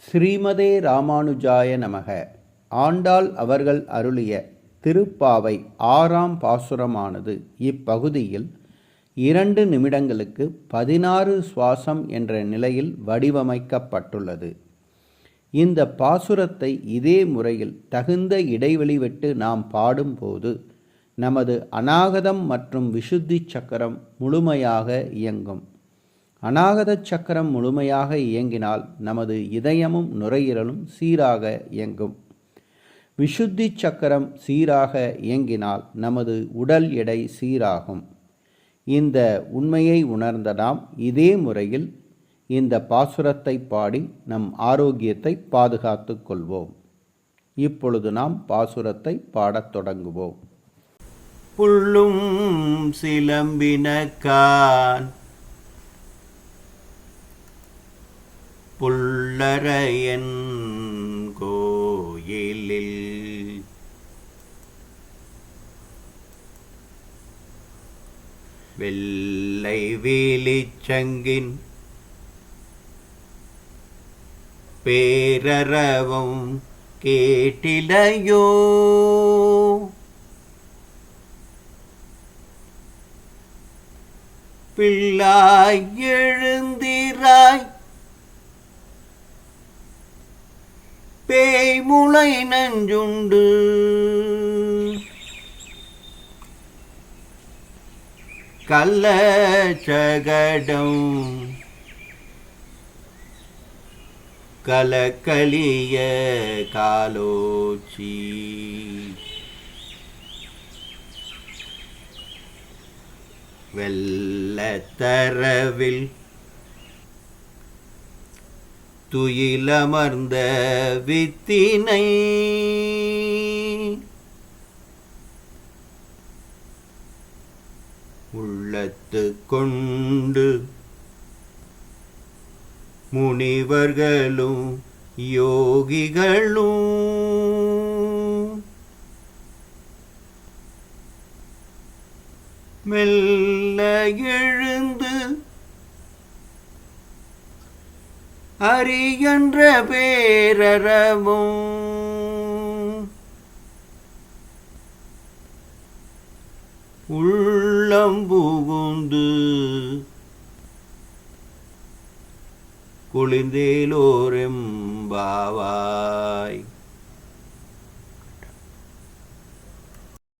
ஸ்ரீமதே ராமானுஜாய நமக. ஆண்டாள் அவர்கள் அருளிய திருப்பாவை 6ஆம் பாசுரமானது இப்பகுதியில் 2 நிமிடங்களுக்கு 16 சுவாசம் என்ற நிலையில் வடிவமைக்கப்பட்டுள்ளது. இந்த பாசுரத்தை இதே முறையில் தகுந்த இடைவெளி விட்டு நாம் பாடும்போது நமது அநாகதம் மற்றும் விசுத்தி சக்கரம் முழுமையாக இயங்கும். அநாகத சக்கரம் முழுமையாக இயங்கினால் நமது இதயமும் நுரையீரலும் சீராக இயங்கும். விசுத்தி சக்கரம் சீராக இயங்கினால் நமது உடல் எடை சீராகும். இந்த உண்மையை உணர்ந்த நாம் இதே முறையில் இந்த பாசுரத்தை பாடி நம் ஆரோக்கியத்தை பாதுகாத்து கொள்வோம். இப்பொழுது நாம் பாசுரத்தை பாடத் தொடங்குவோம். புள்ளும் சிலம்பினக்கான் புல்லரையன் கோயிலில் வெள்ளை வேலிச்சங்கின் பேரறவும் கேட்டிலையோ பிள்ளாய் எழுந்திராய் பேய்முளை நஞ்சுண்டு கள்ளச்சகடம் கலக்கலிய காலோச்சி வெள்ளத்தரவில் துயிலமர்ந்த வித்தினை உள்ளத்து கொண்டு முனிவர்களும் யோகிகளும் மெல்ல எழுந்து அரியன்ற பேரறவும் உள்ளம் புகுந்து குளிர்ந்தேலோரெம்பாவாய்.